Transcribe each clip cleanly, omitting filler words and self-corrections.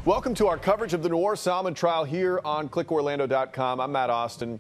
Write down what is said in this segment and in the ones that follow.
Welcome to our coverage of the Noor Salman trial here on clickorlando.com. I'm Matt Austin.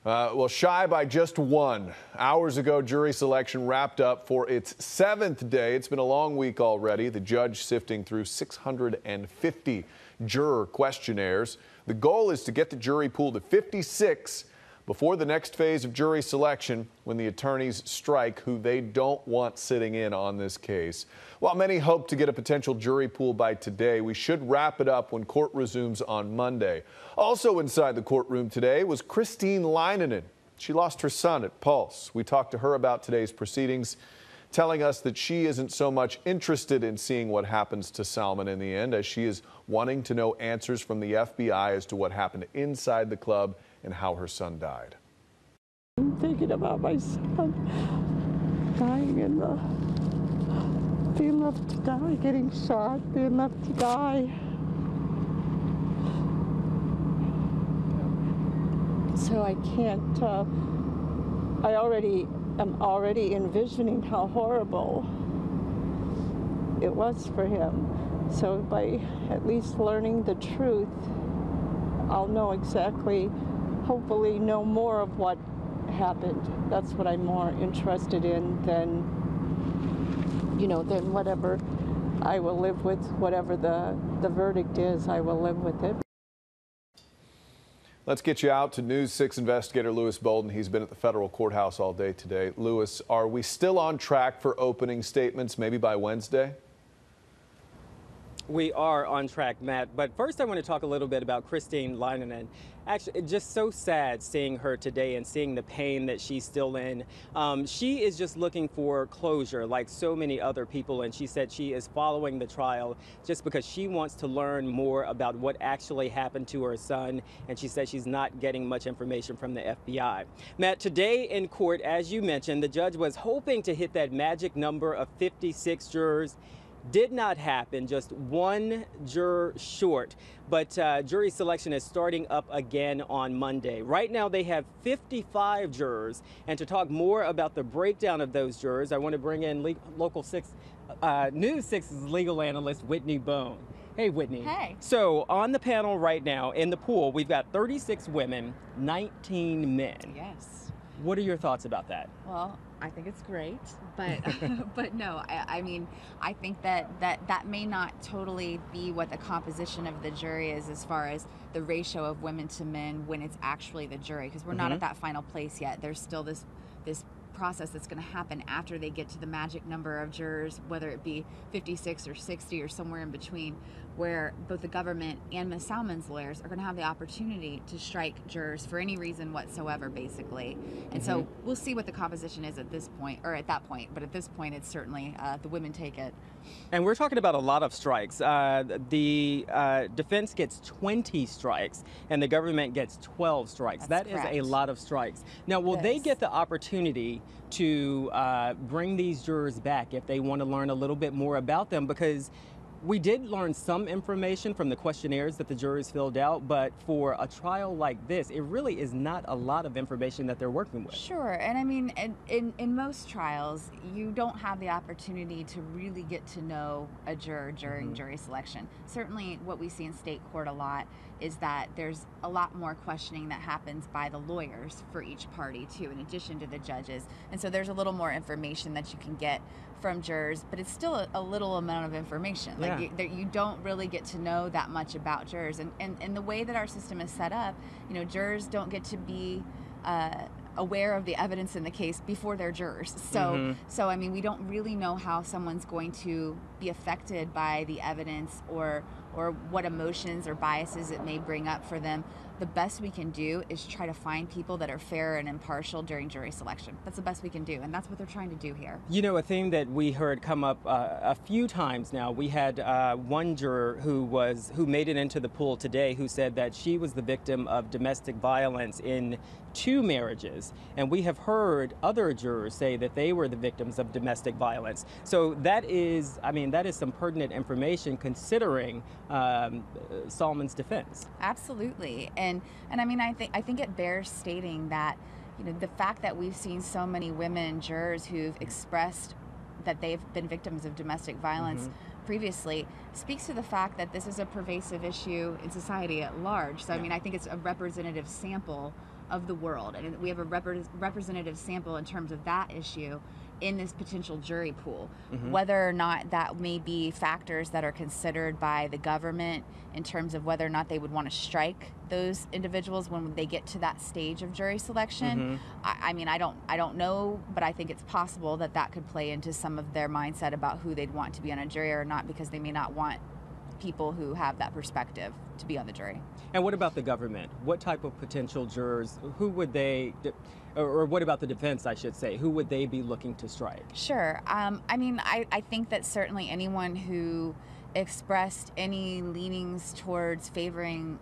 Well, shy by just 1. Hours ago, jury selection wrapped up for its 7th day. It's been a long week already. The judge sifting through 650 juror questionnaires. The goal is to get the jury pool to 56 before the next phase of jury selection, when the attorneys strike who they don't want sitting in on this case. While many hope to get a potential jury pool by today, we should wrap it up when court resumes on Monday. Also inside the courtroom today was Christine Leinenen. She lost her son at Pulse. We talked to her about today's proceedings, telling us that she isn't so much interested in seeing what happens to Salman in the end, as she is wanting to know answers from the FBI as to what happened inside the club and how her son died. I'm thinking about my son dying in being left to die, getting shot, being left to die. So I can't, I'm already envisioning how horrible it was for him. So by at least learning the truth, I'll know exactly, hopefully know more of what happened. That's what I'm more interested in than, than whatever I will live with, whatever the verdict is, I will live with it. Let's get you out to News 6 investigator Lewis Bolden. He's been at the federal courthouse all day today. Lewis, are we still on track for opening statements maybe by Wednesday? We are on track, Matt. But first, I want to talk a little bit about Christine Leinenen. Actually, it's just so sad seeing her today and seeing the pain that she's still in. She is just looking for closure, like so many other people. And she said she is following the trial just because she wants to learn more about what actually happened to her son. And she said she's not getting much information from the FBI. Matt, today in court, as you mentioned, the judge was hoping to hit that magic number of 56 jurors. Did not happen, just 1 juror short. But jury selection is starting up again on Monday. Right now they have 55 jurors. And to talk more about the breakdown of those jurors, I want to bring in Local 6, News 6's legal analyst, Whitney Bone. Hey, Whitney. Hey. So on the panel right now in the pool, we've got 36 women, 19 men. Yes. What are your thoughts about that? Well, I think it's great, but but no, I mean, I think that may not totally be what the composition of the jury is as far as the ratio of women to men when it's actually the jury, because we're not at that final place yet. There's still this process that's going to happen after they get to the magic number of jurors, whether it be 56 or 60 or somewhere in between, where both the government and Ms. Salman's lawyers are going to have the opportunity to strike jurors for any reason whatsoever, basically. And so we'll see what the composition is at this point, or at that point. But at this point, it's certainly the women take it. And we're talking about a lot of strikes. The defense gets 20 strikes, and the government gets 12 strikes. That's That correct. is a lot of strikes. Now, will they get the opportunity to bring these jurors back if they want to learn a little bit more about them? Because we did learn some information from the questionnaires that the jurors filled out, but for a trial like this, it really is not a lot of information that they're working with. Sure, and I mean, in most trials, you don't have the opportunity to really get to know a juror during jury selection. Certainly what we see in state court a lot is that there's a lot more questioning that happens by the lawyers for each party too, in addition to the judges. And so there's a little more information that you can get from jurors, but it's still a little amount of information. Yeah. Like you don't really get to know that much about jurors. And the way that our system is set up, jurors don't get to be aware of the evidence in the case before they're jurors. So I mean, we don't really know how someone's going to be affected by the evidence or what emotions or biases it may bring up for them. The best we can do is try to find people that are fair and impartial during jury selection. That's the best we can do, and that's what they're trying to do here. You know, a theme that we heard come up a few times now, we had one juror who made it into the pool today who said that she was the victim of domestic violence in 2 marriages. And we have heard other jurors say that they were the victims of domestic violence. So that is some pertinent information considering Salman's defense. Absolutely. And I mean, I think it bears stating that, the fact that we've seen so many women jurors who've expressed that they've been victims of domestic violence previously, speaks to the fact that this is a pervasive issue in society at large. So, I mean, I think it's a representative sample of the world, and we have a representative sample in terms of that issue in this potential jury pool. Whether or not that may be factors that are considered by the government in terms of whether or not they would want to strike those individuals when they get to that stage of jury selection. I mean, I don't know, but I think it's possible that that could play into some of their mindset about who they'd want to be on a jury or not, because they may not want people who have that perspective to be on the jury. And what about the government? What type of potential jurors, who would they, or what about the defense, I should say, who would they be looking to strike? Sure. I mean, I think that certainly anyone who expressed any leanings towards favoring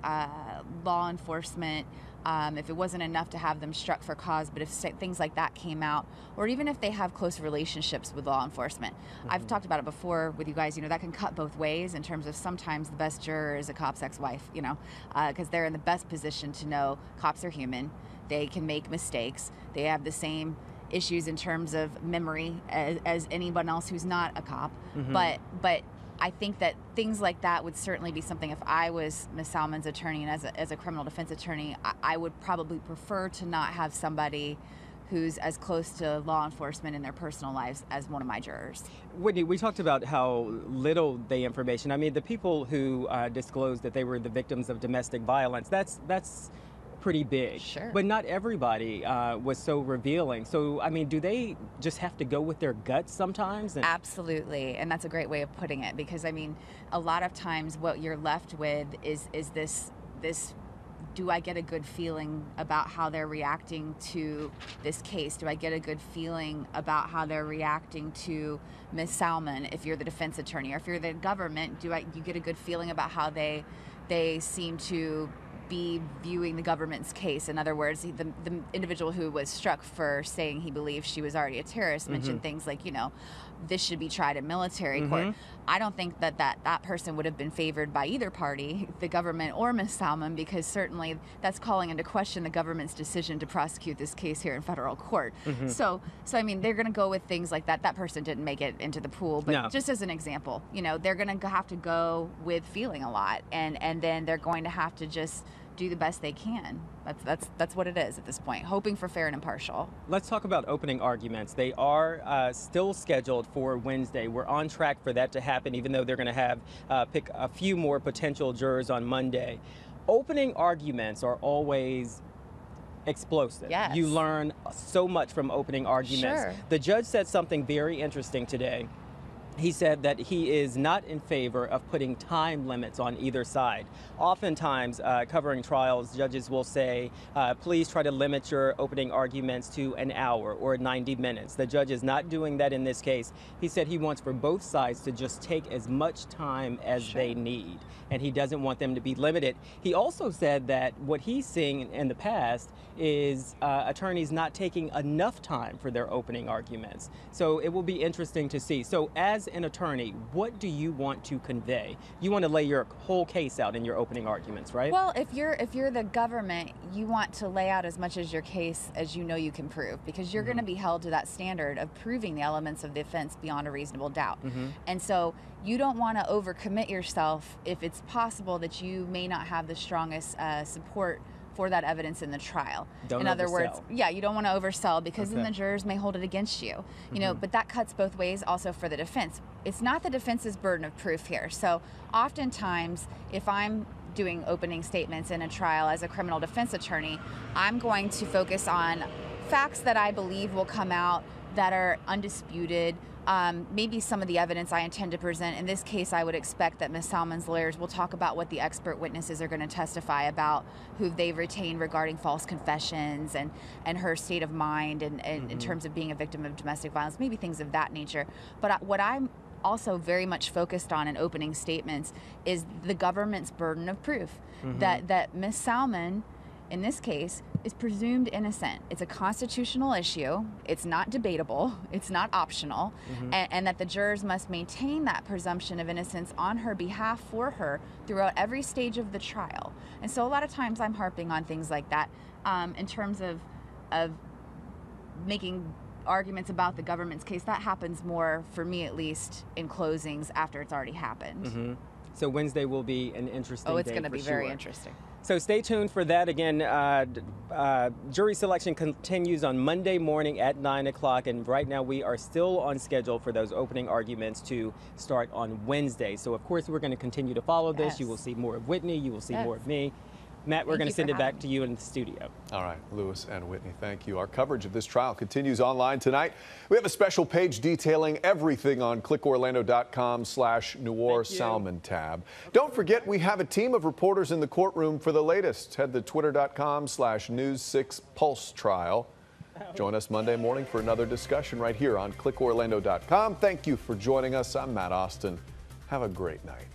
law enforcement, if it wasn't enough to have them struck for cause, but if things like that came out, or even if they have close relationships with law enforcement. I've talked about it before with you guys, that can cut both ways in terms of sometimes the best juror is a cop's ex-wife, because they're in the best position to know cops are human. They can make mistakes. They have the same issues in terms of memory as anyone else who's not a cop. But I think that things like that would certainly be something, if I was Ms. Salman's attorney and as a criminal defense attorney, I would probably prefer to not have somebody who's as close to law enforcement in their personal lives as one of my jurors. Whitney, we talked about how little the information, I mean, the people who disclosed that they were the victims of domestic violence, that's pretty big. Sure. But not everybody was so revealing. So, I mean, do they just have to go with their guts sometimes? Absolutely. And that's a great way of putting it, because, I mean, a lot of times what you're left with is this do I get a good feeling about how they're reacting to this case? Do I get a good feeling about how they're reacting to Ms. Salman if you're the defense attorney? Or if you're the government, do you get a good feeling about how they seem to be viewing the government's case? In other words, the individual who was struck for saying he believed she was already a terrorist mentioned things like, this should be tried in military court. I don't think that person would have been favored by either party, the government or Ms. Salman, because certainly that's calling into question the government's decision to prosecute this case here in federal court. So I mean, they're going to go with things like that. That person didn't make it into the pool, but just as an example, they're going to have to go with feeling a lot, and then they're going to have to just do the best they can. That's what it is at this point, hoping for fair and impartial. Let's talk about opening arguments. They are still scheduled for Wednesday. We're on track for that to happen, even though they're going to have pick a few more potential jurors on Monday. Opening arguments are always explosive. Yes. You learn so much from opening arguments. Sure. The judge said something very interesting today. He said that he is not in favor of putting time limits on either side. Oftentimes, covering trials, judges will say, please try to limit your opening arguments to an hour or 90 minutes. The judge is not doing that in this case. He said he wants for both sides to just take as much time as they need, and he doesn't want them to be limited. He also said that what he's seeing in the past is attorneys not taking enough time for their opening arguments. So it will be interesting to see. So as an attorney, what do you want to convey? You want to lay your whole case out in your opening arguments, right? Well, if you're the government, you want to lay out as much as your case as you can prove, because you're going to be held to that standard of proving the elements of the offense beyond a reasonable doubt. And so you don't want to overcommit yourself if it's possible that you may not have the strongest support for that evidence in the trial. In other words, you don't want to oversell, because then the jurors may hold it against you. But that cuts both ways also for the defense. It's not the defense's burden of proof here. So oftentimes, if I'm doing opening statements in a trial as a criminal defense attorney, I'm going to focus on facts that I believe will come out that are undisputed. Maybe some of the evidence I intend to present. In this case, I would expect that Ms. Salman's lawyers will talk about what the expert witnesses are going to testify about, who they've retained regarding false confessions and her state of mind and in terms of being a victim of domestic violence, maybe things of that nature. But what I'm also very much focused on in opening statements is the government's burden of proof, that Ms. Salman, in this case, is presumed innocent. It's a constitutional issue. It's not debatable. It's not optional. And that the jurors must maintain that presumption of innocence on her behalf for her throughout every stage of the trial. And so a lot of times I'm harping on things like that in terms of making arguments about the government's case, that happens more, for me at least, in closings after it's already happened. So Wednesday will be an interesting day. It's going to be sure. very interesting. So stay tuned for that. Again, jury selection continues on Monday morning at 9 o'clock. And right now we are still on schedule for those opening arguments to start on Wednesday. So, of course, we're going to continue to follow this. Yes. You will see more of Whitney. You will see more of me. Matt, we're Thank going you to send for it back having to you in the studio. All right, Lewis and Whitney, thank you. Our coverage of this trial continues online tonight. We have a special page detailing everything on clickorlando.com/Noor Salman tab. Don't forget, we have a team of reporters in the courtroom for the latest. Head to twitter.com/News6Pulse trial. Join us Monday morning for another discussion right here on clickorlando.com. Thank you for joining us. I'm Matt Austin. Have a great night.